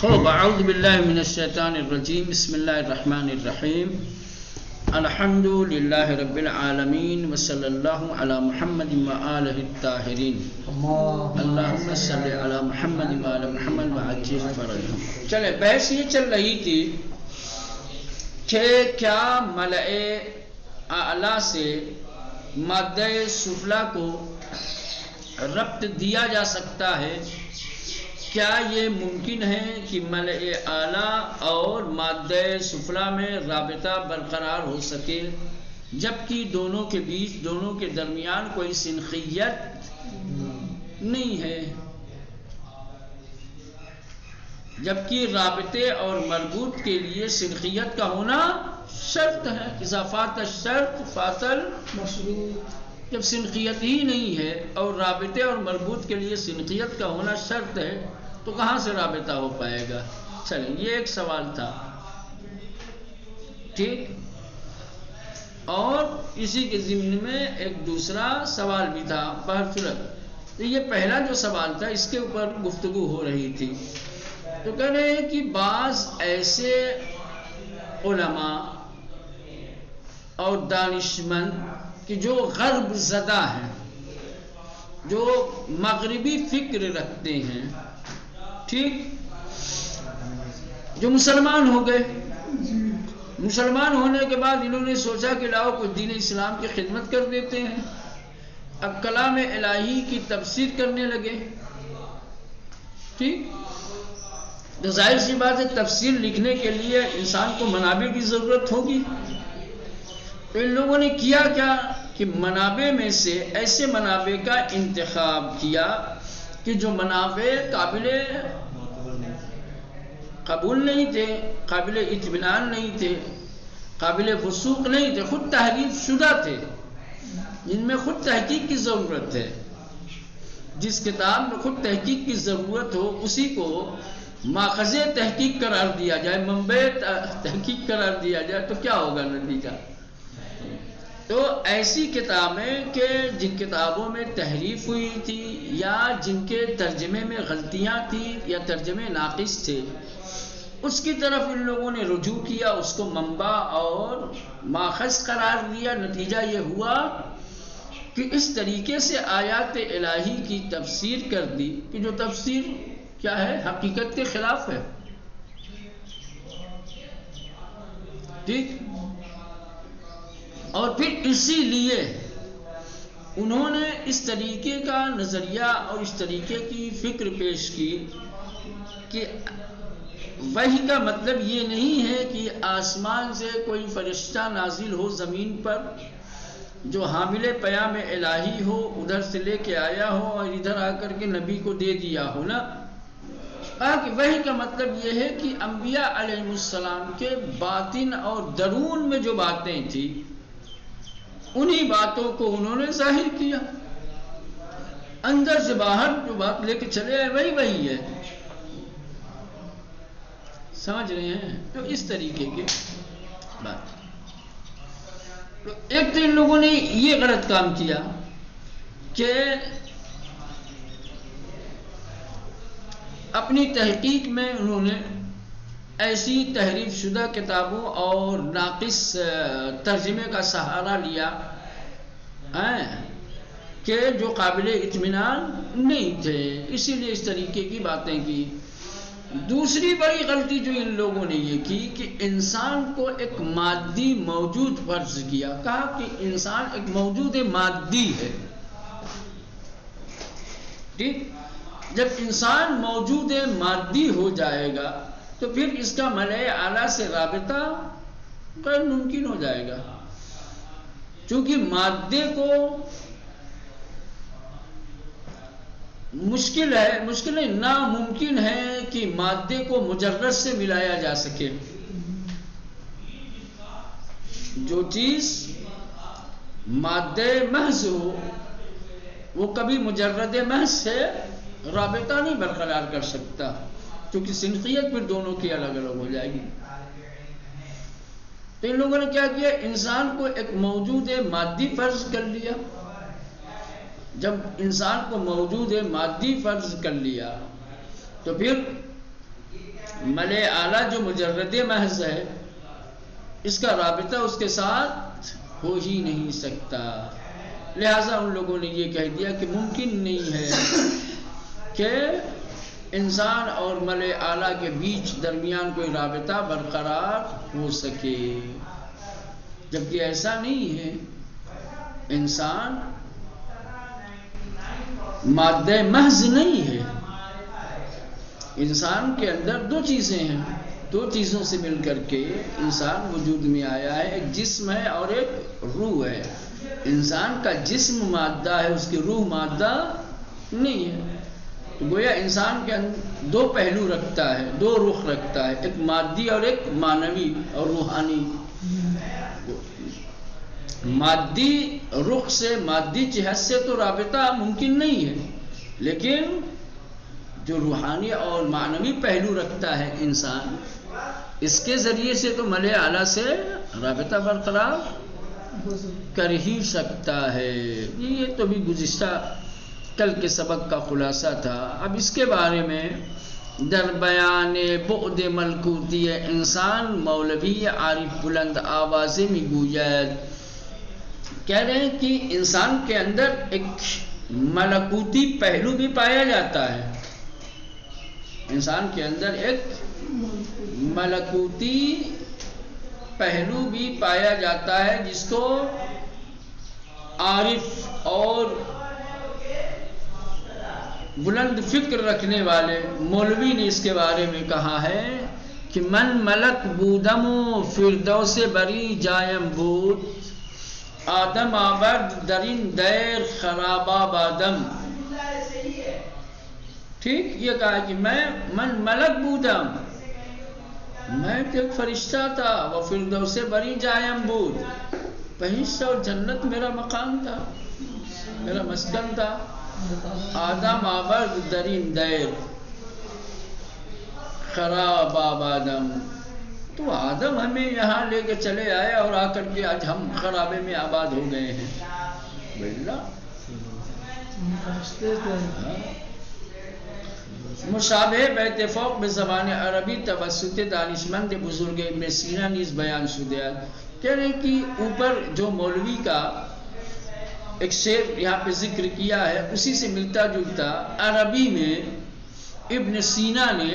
خوب اعوذ باللہ من الشیطان الرجیم بسم اللہ الرحمن الرحیم الحمد للہ رب العالمین وصلی اللہ علی محمد وآلہ الطاہرین اللہم صلی علی محمد وآلہ محمد وعجل فرجہم۔ چلے بحث یہ چل رہی تھی کہ کیا ملأ اعلیٰ سے مادہ سفلی کو ربط دیا جا سکتا ہے؟ کیا یہ ممکن ہے کہ ملأ اعلیٰ اور مادہ سفلی میں رابطہ برقرار ہو سکے جبکہ دونوں کے بیچ دونوں کے درمیان کوئی سنخیت نہیں ہے، جبکہ رابطے اور مربوط کے لیے سنخیت کا ہونا شرط ہے؟ اذا فات الشرط فات المشروط، جب سنخیت ہی نہیں ہے اور رابطے اور مربوط کے لیے سنخیت کا ہونا شرط ہے تو کہاں سے رابطہ ہو پائے گا؟ چلیں یہ ایک سوال تھا، ٹھیک، اور اسی کے ضمن میں ایک دوسرا سوال بھی تھا بہرصورت۔ تو یہ پہلا جو سوال تھا اس کے اوپر گفتگو ہو رہی تھی، تو کہہ رہے ہیں کہ بعض ایسے علماء اور دانشمند کہ جو غرب زدہ ہیں، جو مغربی فکر رکھتے ہیں، ٹھیک، جو مسلمان ہو گئے، مسلمان ہونے کے بعد انہوں نے سوچا کہ لاؤ کچھ دین اسلام کی خدمت کر دیتے ہیں، اب کلام الہی کی تفسیر کرنے لگے، ٹھیک، تو ظاہر سی بات ہے تفسیر لکھنے کے لیے انسان کو منابع کی ضرورت ہوگی، تو ان لوگوں نے کیا کیا کہ منابع میں سے ایسے منابع کا انتخاب کیا کہ جو منابع قابل قبول نہیں تھے، قابل اطمینان نہیں تھے، قابل وثوق نہیں تھے، خود تحریف شدہ تھے، جن میں خود تحقیق کی ضرورت ہے۔ جس کتاب میں خود تحقیق کی ضرورت ہو اسی کو ماخذ تحقیق قرار دیا جائے، منبع تحقیق قرار دیا جائے تو کیا ہوگا نتیجہ؟ تو ایسی کتابیں کہ جن کتابوں میں تحریف ہوئی تھی یا جن کے ترجمے میں غلطیاں تھیں یا ترجمے ناقص تھے، اس کی طرف ان لوگوں نے رجوع کیا، اس کو منبع اور ماخذ قرار دیا۔ نتیجہ یہ ہوا کہ اس طریقے سے آیات الہی کی تفسیر کر دی کہ جو تفسیر کیا ہے، حقیقت کے خلاف ہے، ٹھیک، اور پھر اسی لیے انہوں نے اس طریقے کا نظریہ اور اس طریقے کی فکر پیش کی کہ وحی کا مطلب یہ نہیں ہے کہ آسمان سے کوئی فرشتہ نازل ہو زمین پر جو حامل پیام الہی ہو، ادھر سے لے کے آیا ہو اور ادھر آ کر کے نبی کو دے دیا ہو، نا، کہ وحی کا مطلب یہ ہے کہ انبیاء علیہ السلام کے باطن اور درون میں جو باتیں تھیں انہی باتوں کو انہوں نے ظاہر کیا، اندر سے باہر جو بات لے کے چلے آئے وہی ہے، سمجھ رہے ہیں؟ تو اس طریقے کی بات۔ تو ایک تو ان لوگوں نے یہ غلط کام کیا کہ اپنی تحقیق میں انہوں نے ایسی تحریف شدہ کتابوں اور ناقص ترجمے کا سہارا لیا کہ جو قابل اطمینان نہیں تھے، اسی لیے اس طریقے کی باتیں کی۔ دوسری بڑی غلطی جو ان لوگوں نے یہ کی کہ انسان کو ایک مادی موجود فرض کیا، کہا کہ انسان ایک موجود مادی ہے، ٹھیک، جب انسان موجود مادی ہو جائے گا تو پھر اس کا ملأ اعلیٰ سے رابطہ غیر ممکن ہو جائے گا، چونکہ مادے کو مشکل نہیں، ناممکن ہے کہ مادے کو مجرد سے ملایا جا سکے۔ جو چیز مادہ محض ہو وہ کبھی مجرد محض سے رابطہ نہیں برقرار کر سکتا، کیونکہ سنخیت پھر دونوں کی الگ الگ ہو جائے گی۔ تو ان لوگوں نے کیا کیا، انسان کو ایک موجود مادی فرض کر لیا، جب انسان کو موجود مادی فرض کر لیا تو پھر ملے اعلیٰ جو مجرد محض ہے، اس کا رابطہ اس کے ساتھ ہو ہی نہیں سکتا. لہذا ان لوگوں نے یہ کہہ دیا کہ ممکن نہیں ہے کہ انسان اور ملے اعلیٰ کے بیچ درمیان کوئی رابطہ برقرار ہو سکے، جبکہ ایسا نہیں ہے. انسان مادہ محض نہیں ہے. انسان کے اندر دو چیزیں ہیں، دو چیزوں سے مل کر کے انسان وجود میں آیا ہے. ایک جسم ہے اور ایک روح ہے. انسان کا جسم مادہ ہے، اس کی روح مادہ نہیں ہے. تو گویا انسان کے اندر دو پہلو رکھتا ہے، دو رخ رکھتا ہے، ایک مادی اور ایک معنوی اور روحانی. مادی رخ سے، مادی جہت سے تو رابطہ ممکن نہیں ہے، لیکن جو روحانی اور معنوی پہلو رکھتا ہے انسان، اس کے ذریعے سے تو ملے اعلیٰ سے رابطہ برقرار کر ہی سکتا ہے. یہ تو بھی گزشتہ کل کے سبق کا خلاصہ تھا. اب اس کے بارے میں در بیان بعد ملکوتی انسان مولوی عارف بلند آوازیں میں گوید. کہہ رہے ہیں کہ انسان کے اندر ایک ملکوتی پہلو بھی پایا جاتا ہے. انسان کے اندر ایک ملکوتی پہلو بھی پایا جاتا ہے، جس کو عارف اور بلند فکر رکھنے والے مولوی نے اس کے بارے میں کہا ہے کہ من ملک بودم و فردوس بری جایم بود، آدم آباد درین دیر خراب آبادم. ٹھیک، یہ کہا کہ میں من ملک بودم، میں تو ایک فرشتہ تھا، وہ فردوس بری جایم بود، بہشت اور جنت میرا مقام تھا، میرا مسکن تھا. آدم آباد درین دیر خراب آبادم. تو آدم ہمیں یہاں لے کے چلے آئے اور آ کر کے آج ہم خرابے میں آباد ہو گئے ہیں. مشابہ بیت فوق به زبان عربی توسط دانشمند بزرگ ابن سینا نیز بیان شده است. کہہ رہے ہیں کہ اوپر جو مولوی کا ایک شعر یہاں پہ ذکر کیا ہے، اسی سے ملتا جلتا عربی میں ابن سینا نے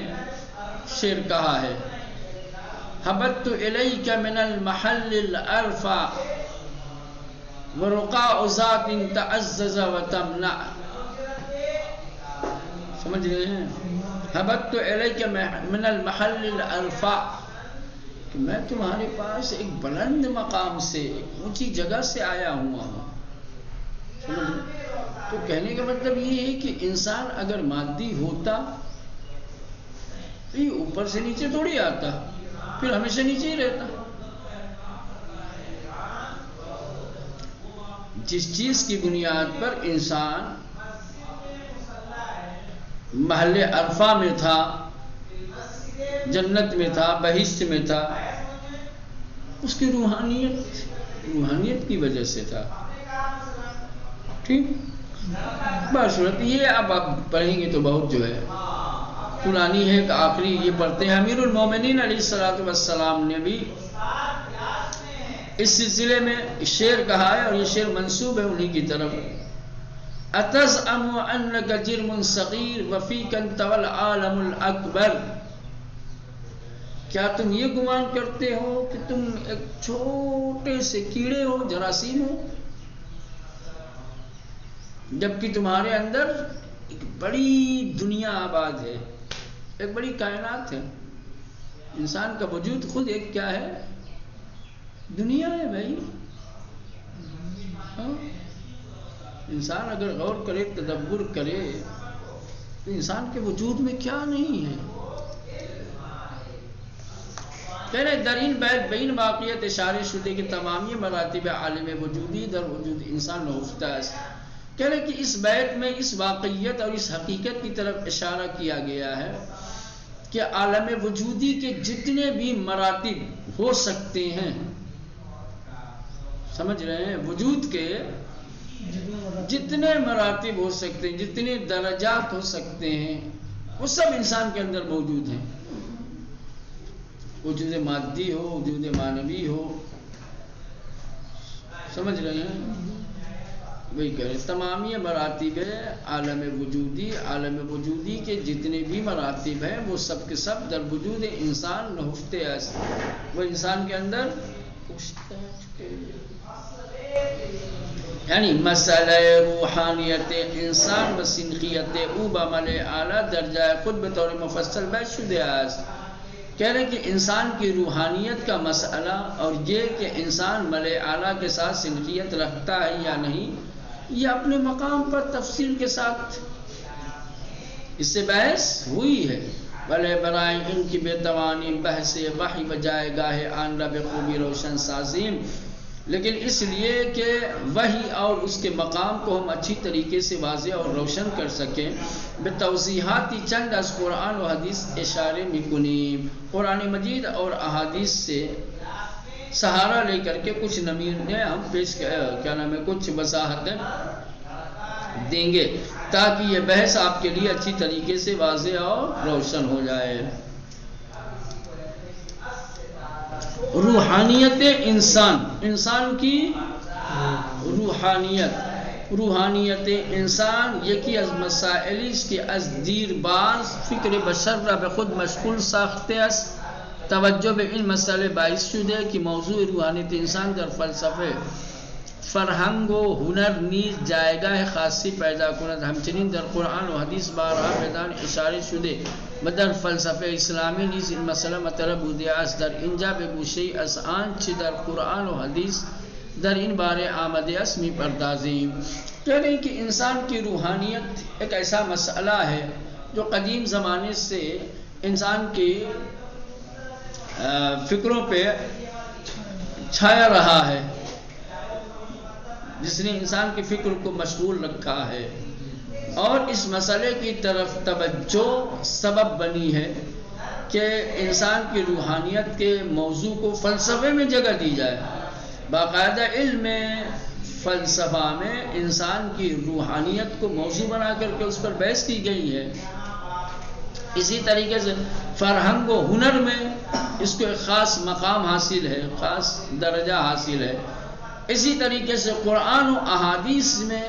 شعر کہا ہے. حبت الیک من المحل الارفع ورقاء ذات تعزز وتمنع. سمجھ رہے ہیں؟ حبت الیک من المحل الارفع، کہ میں تمہارے پاس ایک بلند مقام سے، ایک اونچی جگہ سے آیا ہوا ہوں. تو کہنے کا مطلب یہ ہے کہ انسان اگر مادی ہوتا تو یہ اوپر سے نیچے تھوڑی آتا، پھر ہمیشہ نیچے ہی رہتا. جس چیز کی بنیاد پر انسان محل عرفہ میں تھا، جنت میں تھا، بہشت میں تھا، اس کی روحانیت کی وجہ سے تھا. ٹھیک، بصورت یہ اب آپ پڑھیں گے تو بہت جو ہے پرانی ہے. آخری یہ پڑھتے ہیں، امیر المومنین علیہ الصلوۃ والسلام نے بھی اس سلسلے میں شعر کہا ہے، اور یہ شعر منسوب ہے انہی کی طرف. اتزعم انک جرم صغیر وفیک انت والعالم الاکبر. کیا تم یہ گمان کرتے ہو کہ تم ایک چھوٹے سے کیڑے ہو، جراثیم ہو، جبکہ تمہارے اندر ایک بڑی دنیا آباد ہے، ایک بڑی کائنات ہے. انسان کا وجود خود ایک کیا ہے؟ دنیا ہے بھائی. انسان اگر غور کرے، تدبر کرے، تو انسان کے وجود میں کیا نہیں ہے. کہہ رہے درین بیت بین واقعیت اشارے شدے کہ تمامی مراتب عالم وجودی در وجود انسان نہفته است. کہہ رہے کہ اس بیت میں اس واقعیت اور اس حقیقت کی طرف اشارہ کیا گیا ہے کہ عالم وجودی کے جتنے بھی مراتب ہو سکتے ہیں، سمجھ رہے ہیں، وجود کے جتنے مراتب ہو سکتے ہیں، جتنے درجات ہو سکتے ہیں، وہ سب انسان کے اندر موجود ہیں. وجود مادی ہو، وجود معنوی ہو، سمجھ رہے ہیں؟ وہی کہہ رہے ہیں تمام یہ مراتب عالم وجودی کے جتنے بھی مراتب ہیں وہ سب کے سب در وجود انسان نہفتے است، وہ انسان کے اندر یعنی مسئلہ روحانیت انسان و سنخیت او بعمل اعلیٰ درجہ خود بطور مفصل بیان شده است. کہہ رہے کہ انسان کی روحانیت کا مسئلہ اور یہ کہ انسان ملء اعلیٰ کے ساتھ سنخیت رکھتا ہے یا نہیں، یہ اپنے مقام پر تفصیل کے ساتھ اس سے بحث ہوئی ہے. بلے برائے ان کی بے توانی بحث وحی بجائے گاہ آن را بخوبی روشن سازیم، لیکن اس لیے کہ وحی اور اس کے مقام کو ہم اچھی طریقے سے واضح اور روشن کر سکیں، بتوضیحاتی چند از قرآن و حدیث اشارے میکنیم، قرآن مجید اور احادیث سے سہارا لے کر کے کچھ نمونے ہم پیش کچھ وضاحتیں دیں گے تاکہ یہ بحث آپ کے لیے اچھی طریقے سے واضح اور روشن ہو جائے. روحانیت انسان کی روحانیت انسان یکی از مسائلی است که از دیر باز فکر بشر را به خود مشغول ساخته است. توجه به این مسئله باعث شده که موضوع روحانیت انسان در فلسفه، فرهنگ و هنر نیز جایگاه خاصی پیدا کند. همچنین در قرآن و حدیث بارها بدان اشاره شده و در فلسفه اسلامی نیز این مسئله مطرح بوده است. در اینجا به گوشه از آنچه در قرآن و حدیث در این بارے آمده است میپردازیم. کہہ رہے ہیں کہ انسان کی روحانیت ایک ایسا مسئلہ ہے جو قدیم زمانے سے انسان کی فکروں پہ چھایا رہا ہے، جس نے انسان کی فکر کو مشغول رکھا ہے، اور اس مسئلے کی طرف توجہ سبب بنی ہے کہ انسان کی روحانیت کے موضوع کو فلسفے میں جگہ دی جائے. باقاعدہ علم فلسفہ میں انسان کی روحانیت کو موضوع بنا کر کے اس پر بحث کی گئی ہے. اسی طریقے سے فرہنگ و ہنر میں اس کو ایک خاص مقام حاصل ہے، خاص درجہ حاصل ہے. اسی طریقے سے قرآن و احادیث میں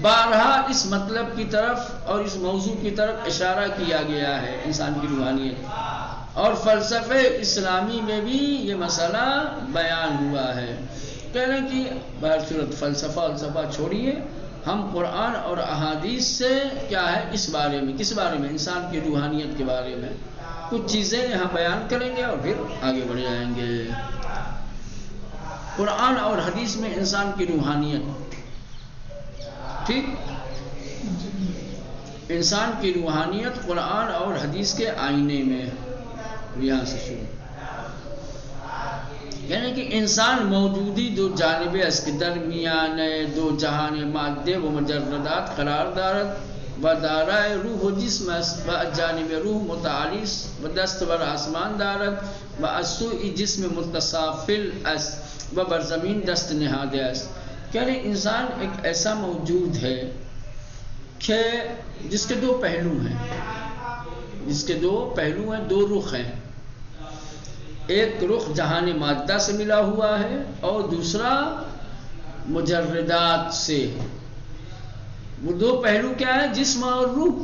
بارہا اس مطلب کی طرف اور اس موضوع کی طرف اشارہ کیا گیا ہے انسان کی روحانیت، اور فلسفہ اسلامی میں بھی یہ مسئلہ بیان ہوا ہے. کہہ رہے ہیں کہ بہرصورت فلسفہ چھوڑیے، ہم قرآن اور احادیث سے کیا ہے اس بارے میں، کس بارے میں؟ انسان کی روحانیت کے بارے میں کچھ چیزیں یہاں بیان کریں گے اور پھر آگے بڑھ جائیں گے. قرآن اور حدیث میں انسان کی روحانیت، ٹھیک، انسان کی روحانیت قرآن اور حدیث کے آئینے میں. یہاں سے شروع یعنی کہ انسان موجودی دو جانبیں اس کے درمیان دو جہان مادے و مجردات قرار دارد و دارائے روح و جسم است و جانب روح متعالی و دست بر آسمان دارد و از سوی جسم متصافل است و بر زمین دست نہادے است. کہہ رہے انسان ایک ایسا موجود ہے کہ جس کے دو پہلو ہیں، دو رخ ہیں. ایک رخ جہان مادہ سے ملا ہوا ہے اور دوسرا مجردات سے. وہ دو پہلو کیا ہے؟ جسم اور روح.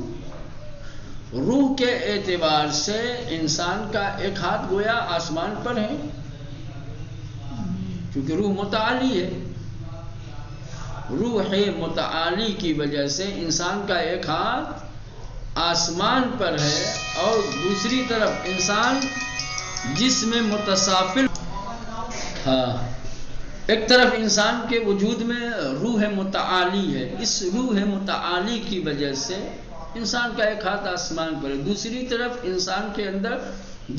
روح کے اعتبار سے انسان کا ایک ہاتھ گویا آسمان پر ہے کیونکہ روح متعالی ہے. روح متعالی کی وجہ سے انسان کا ایک ہاتھ آسمان پر ہے اور دوسری طرف انسان جسم متصافل. ایک طرف انسان کے وجود میں روح متعالی ہے، اس روح متعالی کی وجہ سے انسان کا ایک ہاتھ آسمان پر ہے. دوسری طرف انسان کے اندر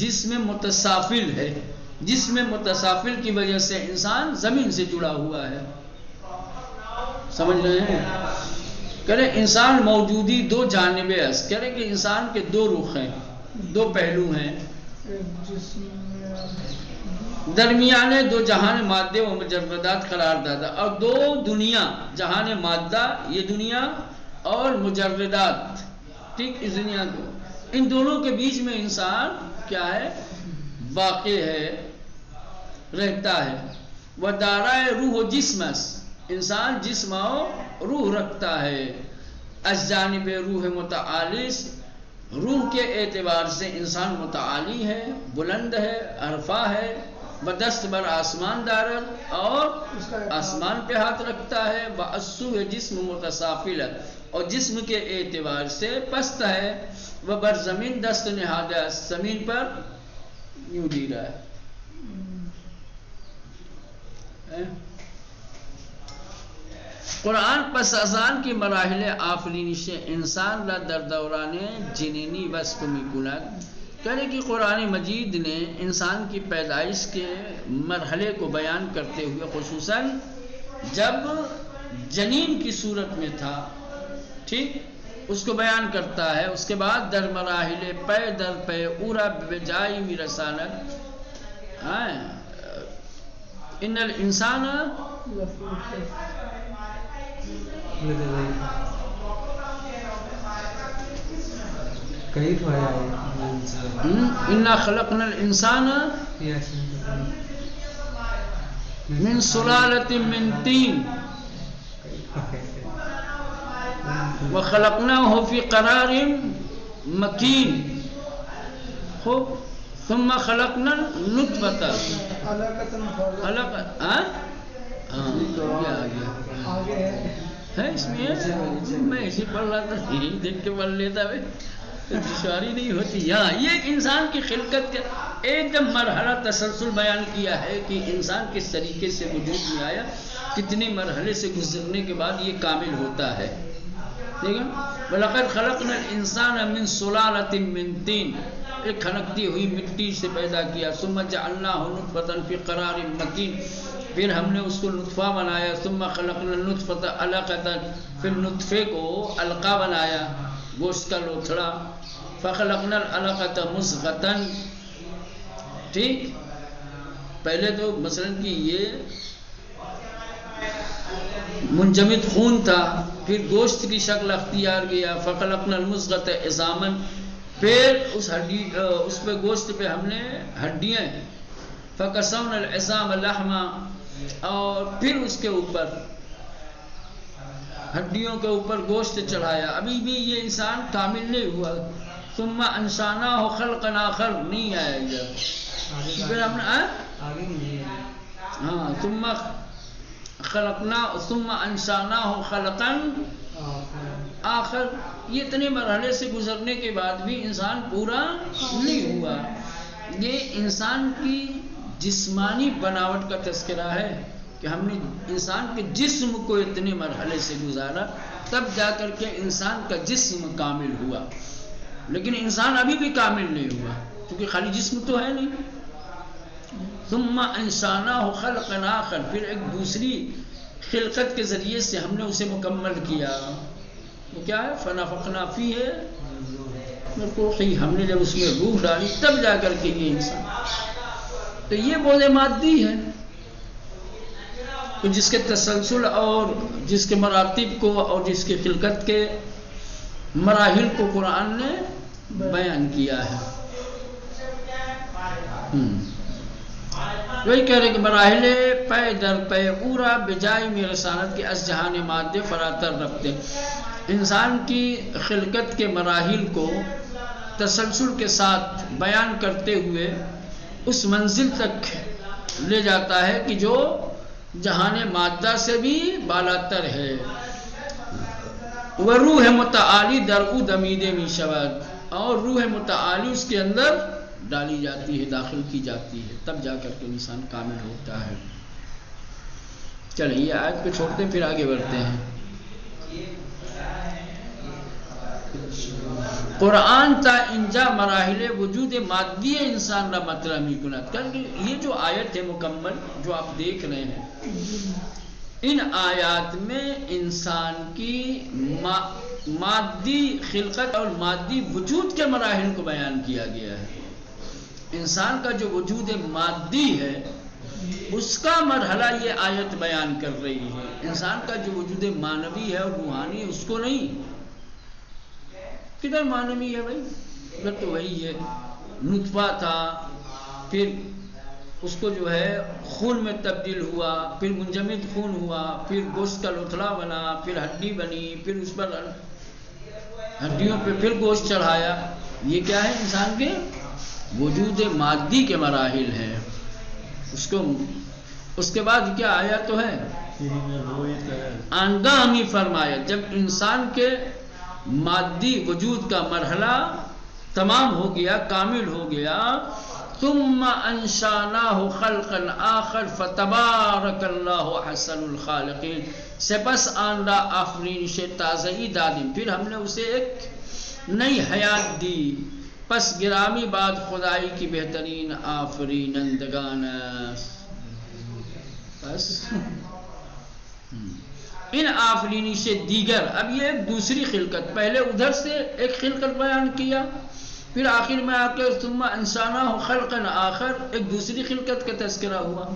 جسم متصافل ہے، جسم متصافل کی وجہ سے انسان زمین سے جڑا ہوا ہے. سمجھ رہے ہیں؟ کہہ رہے انسان موجودی دو جانبیں است. کہہ رہے کہ انسان کے دو رخ ہیں، دو پہلو ہیں. درمیانے دو جہان مادے و مجردات قرار دادا، اور دو دنیا، جہان مادہ یہ دنیا اور مجردات، ٹھیک، اس دنیا کو، ان دونوں کے بیچ میں انسان کیا ہے؟ واقع ہے، رہتا ہے. وہ دارائے روح و جسمس، انسان جسم و روح رکھتا ہے. از جانب روح متعالیس، روح کے اعتبار سے انسان متعالی ہے، بلند ہے، عرفہ ہے. بدست بر آسمان دارد، اور آسمان پہ ہاتھ رکھتا ہے. باسو جسم متسافل، اور جسم کے اعتبار سے پست ہے. وہ بر زمین دست نہادہ، زمین پر یوں ڈی رہا ہے. قرآن پس ازان کی مراحل آفرینش انسان را در دوران جنینی وصف میکند. کہنے کہ قرآن مجید نے انسان کی پیدائش کے مرحلے کو بیان کرتے ہوئے خصوصاً جب جنین کی صورت میں تھا، ٹھیک، اس کو بیان کرتا ہے. اس کے بعد در مراحل پے در پے اورا بجائی می رسانت. ان الانسان انا خلقنا الانسان من سلالة من طین وخلقناه في قرار مكين. خوب، ثم خلقنا النطفة ہے اس میں ایسے پڑھ رہا تھا، دیکھ کے پڑھ لیتا ہے، دشواری نہیں ہوتی. یہاں یہ انسان کی خلقت کا ایک دم مرحلہ تسلسل بیان کیا ہے کہ انسان کس طریقے سے وجود میں آیا، کتنے مرحلے سے گزرنے کے بعد یہ کامل ہوتا ہے. ٹھیک ہے. وَلَقَدْ خَلَقْنَا الْإِنسَانَ مِنْ سُلَالَةٍ مِنْ طِينٍ، ایک کھنکتی ہوئی مٹی سے پیدا کیا. ثُمَّ جَعَلْنَاهُ نُطْفَةً فِي قَرَارٍ مَكِينٍ، پھر ہم نے اس کو نطفہ بنایا. ثُمَّ خَلَقْنَا النُّطْفَةَ عَلَقَةً، پھر نطفے کو علقہ بنایا، گوشت کا لوتھڑا. فَخَلَقْنَا الْعَلَقَةَ مُضْغَةً، ٹھیک. پہلے تو مثلا کہ یہ منجمد خون تھا، پھر گوشت کی شکل اختیار کیا. فَخَلَقْنَا الْمُضْغَةَ عِظَامًا، پھر اس پہ گوشت پہ ہم نے ہڈیاں. فَكَسَوْنَا الْعِظَامَ لَحْمًا، اور پھر اس کے اوپر ہڈیوں کے اوپر گوشت چڑھایا. ابھی بھی یہ انسان کامل نہیں ہوا. ثُمَّ أَنشَأْنَاهُ خَلْقًا آخَرَ، نہیں آیا ادھر. پھر ہم نے ثُمَّ أَنشَأْنَاهُ خَلْقًا آخر. یہ اتنے مرحلے سے گزرنے کے بعد بھی انسان پورا نہیں ہوا. یہ انسان کی جسمانی بناوٹ کا تذکرہ ہے کہ ہم نے انسان کے جسم کو اتنے مرحلے سے گزارا، تب جا کر کے انسان کا جسم کامل ہوا. لیکن انسان ابھی بھی کامل نہیں ہوا کیونکہ خالی جسم تو ہے نہیں. ثم انشأناه خلقا آخر، پھر ایک دوسری خلقت کے ذریعے سے ہم نے اسے مکمل کیا. وہ کیا ہے؟ فنفخنا فیہ من روحی، ہم نے جب اس میں روح ڈالی تب جا کر کے یہ انسان. تو یہ بود مادی ہے، تو جس کے تسلسل اور جس کے مراتب کو اور جس کے خلقت کے مراحل کو قرآن نے بیان کیا ہے. وہی کہہ رہے کہ مراحل پے در پے اورا بجائی میں رسانت کے اس جہان مادے فراتر رکھتے. انسان کی خلقت کے مراحل کو تسلسل کے ساتھ بیان کرتے ہوئے اس منزل تک لے جاتا ہے کہ جو جہان مادہ سے بھی بالاتر ہے. وہ روح متعالی درء دمید می شود، اور روح متعالی اس کے اندر ڈالی جاتی ہے، داخل کی جاتی ہے، تب جا کر کے انسان کامل ہوتا ہے. چلیں یہ آیت کو چھوڑتے ہیں، پھر آگے بڑھتے ہیں. قرآن تا انجا مراحل وجود مادی انسان کا مطلب نہیں کنات. یہ جو آیت ہے مکمل جو آپ دیکھ رہے ہیں، ان آیات میں انسان کی مادی خلقت اور مادی وجود کے مراحل کو بیان کیا گیا ہے. انسان کا جو وجود مادی ہے اس کا مرحلہ یہ آیت بیان کر رہی ہے. انسان کا جو وجود معنوی ہے اور روحانی ہے اس کو نہیں. کدھر معنوی ہے بھائی؟ اگر تو وہی ہے، نطفہ تھا، پھر اس کو جو ہے خون میں تبدیل ہوا، پھر منجمد خون ہوا، پھر گوشت کا لوتھڑا بنا، پھر ہڈی بنی، پھر اس پر ہڈیوں پہ پھر گوشت چڑھایا. یہ کیا ہے؟ انسان کے وجود مادی کے مراحل ہیں. اس کے بعد کیا آیا تو ہے آنگاہ ہمیں فرمایا جب انسان کے مادی وجود کا مرحلہ تمام ہو گیا، کامل ہو گیا، ثم انشاناہ خلقا آخر فتبارک اللہ احسن الخالقین، سپس آندہ آفرینش تازہی دادیم، پھر ہم نے اسے ایک نئی حیات دی، پس گرامی بعد خدائی کی بہترین آفرینندگان. بس ان آفرینی سے دیگر، اب یہ ایک دوسری خلقت، پہلے ادھر سے ایک خلقت بیان کیا، پھر آخر میں آ کے ثم انسانہ خلقا آخر ایک دوسری خلقت کا تذکرہ ہوا.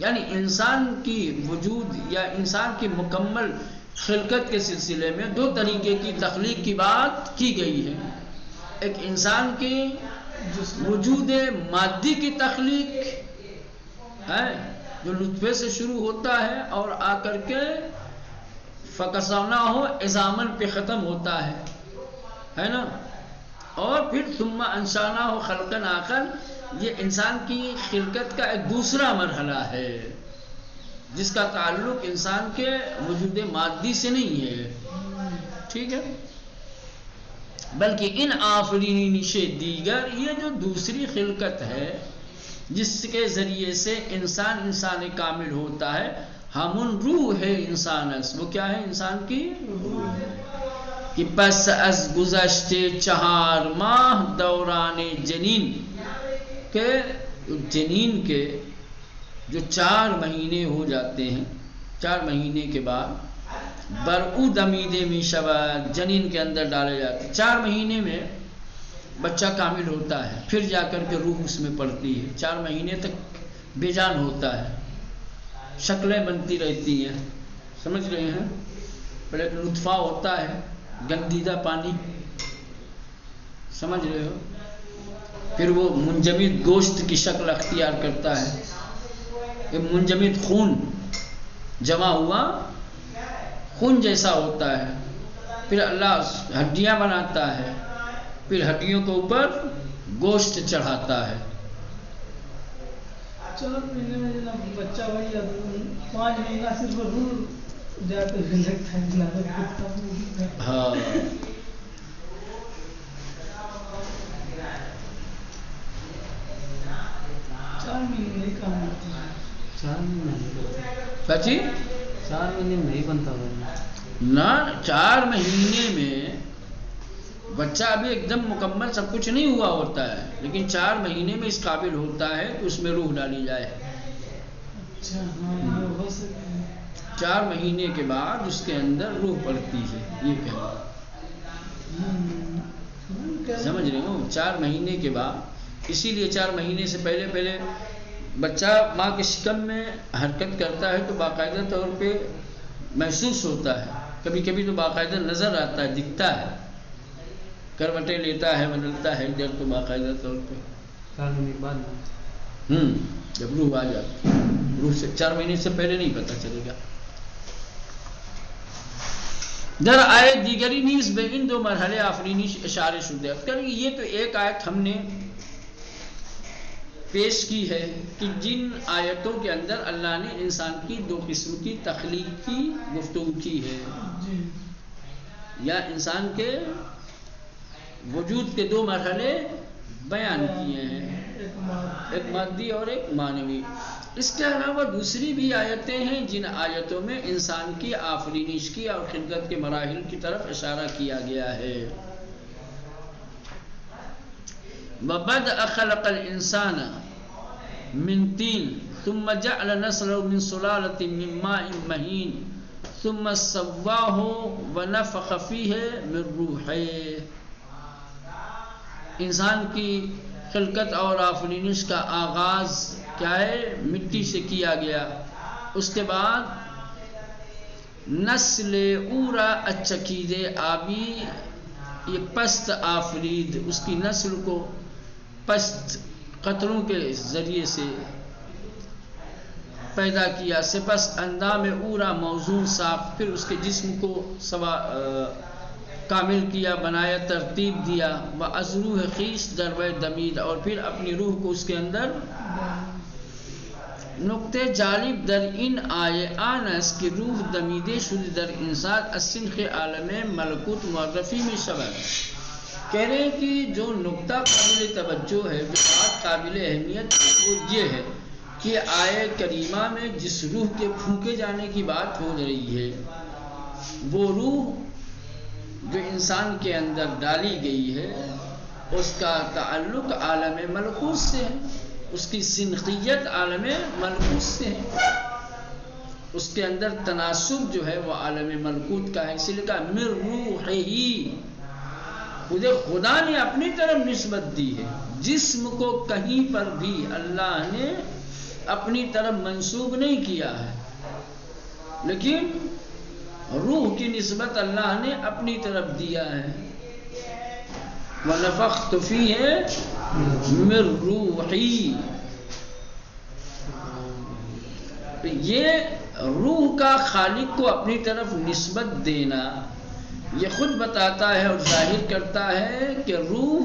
یعنی انسان کی وجود یا انسان کی مکمل خلقت کے سلسلے میں دو طریقے کی تخلیق کی بات کی گئی ہے. ایک انسان کے وجود مادی کی تخلیق ہے جو نطفے سے شروع ہوتا ہے اور آ کر کے فکسوناہ عظامن پہ ختم ہوتا ہے نا، اور پھر ثم انشاناہ خلقا آخر، یہ انسان کی خلقت کا ایک دوسرا مرحلہ ہے جس کا تعلق انسان کے وجود مادی سے نہیں ہے، ٹھیک ہے، بلکہ ان آفرینی سے دیگر، یہ جو دوسری خلقت ہے جس کے ذریعے سے انسان کامل ہوتا ہے، ہمون روح ہے انسان اس، وہ کیا ہے انسان کی کہ پس از گزشتے 4 ماہ دوران جنین کے جو 4 مہینے ہو جاتے ہیں، 4 مہینے کے بعد برعو دمیدے میں شود، جنین کے اندر ڈالے جاتے ہیں. 4 مہینے میں بچہ کامل ہوتا ہے، پھر جا کر کے روح اس میں پڑتی ہے. 4 مہینے تک بے جان ہوتا ہے، شکلیں بنتی رہتی ہیں، سمجھ رہے ہیں. پھر ایک نطفہ ہوتا ہے، گندیدہ پانی، سمجھ رہے ہو، پھر وہ منجمد گوشت کی شکل اختیار کرتا ہے، ایک منجمد خون جمع ہوا خون جیسا ہوتا ہے، پھر اللہ ہڈیاں بناتا ہے، پھر ہڈیوں کے اوپر گوشت چڑھاتا ہے. 4 مہینے میں جناب بچہ وہی 5 مہینہ صرف روح جاتے لگتا ہے. ہاں 4 مہینے نہیں کام ہوتا ہے. 4 مہینے سچی 4 مہینے میں نہیں بنتا نہ. 4 مہینے میں بچہ ابھی ایک دم مکمل سب کچھ نہیں ہوا ہوتا ہے، لیکن 4 مہینے میں اس قابل ہوتا ہے کہ اس میں روح ڈالی جائے. اچھا ہاں ہو سکتا ہے. 4 مہینے کے بعد اس کے اندر روح پڑتی ہے، یہ کہنا سمجھ رہے ہو. 4 مہینے کے بعد، اسی لیے 4 مہینے سے پہلے بچہ ماں کے شکم میں حرکت کرتا ہے تو باقاعدہ طور پہ محسوس ہوتا ہے، کبھی کبھی تو باقاعدہ نظر آتا ہے، دکھتا ہے، کروٹیں لیتا ہے، بدلتا ہے ادھر، تو باقاعدہ طور پہ 4 مہینے کے بعد جب روح آ جاتی، روح سے 4 مہینے سے پہلے نہیں پتہ چلے گا. در آیت دیگری نیز بے ان 2 مرحلے آفرینی اشارے شدہ. یہ تو ایک آیت ہم نے پیش کی ہے کہ جن آیتوں کے اندر اللہ نے انسان کی 2 قسم کی تخلیق کی گفتگو کی ہے، یا انسان کے وجود کے 2 مرحلے بیان کیے ہیں، ایک مادی اور ایک معنوی. اس کے علاوہ دوسری بھی آیتیں ہیں جن آیتوں میں انسان کی آفرینش کی اور خلقت کے مراحل کی طرف اشارہ کیا گیا ہے. وَبَدْأَ خَلَقَ الْإِنسَانَ مِنْ طِينٍ ثُمَّ جَعَلَ نَسْلَهُ مِنْ سُلَالَةٍ مِنْ مَاءٍ مَهِينٍ ثُمَّ سَوَّاهُ وَنَفَخَ فِيهِ مِنْ رُوحِهِ. انسان کی خلقت اور آفرینش کا آغاز کیا ہے؟ مٹی سے کیا گیا. اس کے بعد نسل اورا اچکید آبی، یہ پست آفرید، اس کی نسل کو پست قطروں کے ذریعے سے پیدا کیا، سپس اندام اورا موزون صاف، پھر اس کے جسم کو کامل کیا، بنایا، ترتیب دیا، وَأَزْرُوحِ خِیس دَرْوَ دَمید، اور پھر اپنی روح کو اس کے اندر نقطے جالب در این آیه آن است که روح دمیده شده در انسان از سنخ عالم ملکوت معرفی می شود. کہہ رہے ہیں کہ جو نقطہ قابل توجہ ہے، جو بات قابل اہمیت وہ یہ ہے کہ آیہ کریمہ میں جس روح کے پھونکے جانے کی بات ہو رہی ہے، وہ روح جو انسان کے اندر ڈالی گئی ہے اس کا تعلق عالم ملکوت سے ہے، اس کی سنخیت عالم ملکوت سے ہے، اس کے اندر تناسب جو ہے وہ عالم ملکوت کا ہے. اسی لیے کہا من روحہی، خود خدا نے اپنی طرف نسبت دی ہے. جسم کو کہیں پر بھی اللہ نے اپنی طرف منسوب نہیں کیا ہے، لیکن روح کی نسبت اللہ نے اپنی طرف دیا ہے. وَنَفَخْتُ فِيهِ مِن رُوحِي، یہ روح کا خالق کو اپنی طرف نسبت دینا یہ خود بتاتا ہے اور ظاہر کرتا ہے کہ روح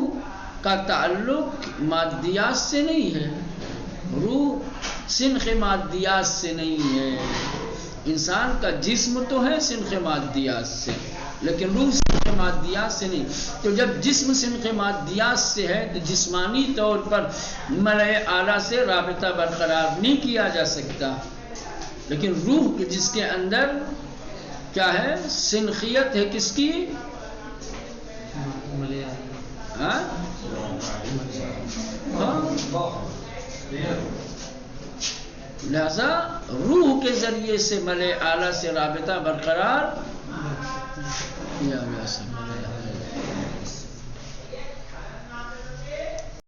کا تعلق مادیات سے نہیں ہے، روح سنخ مادیات سے نہیں ہے. انسان کا جسم تو ہے سنخ مادیات سے، لیکن روح سنخ مادیات سے نہیں. تو جب جسم سنخ مادیات سے ہے تو جسمانی طور پر ملائے اعلیٰ سے رابطہ برقرار نہیں کیا جا سکتا، لیکن روح جس کے اندر کیا ہے، سنخیت ہے کس کی؟ ہاں؟ لہذا روح کے ذریعے سے ملائے اعلیٰ سے رابطہ برقرار کیا جا سکتا.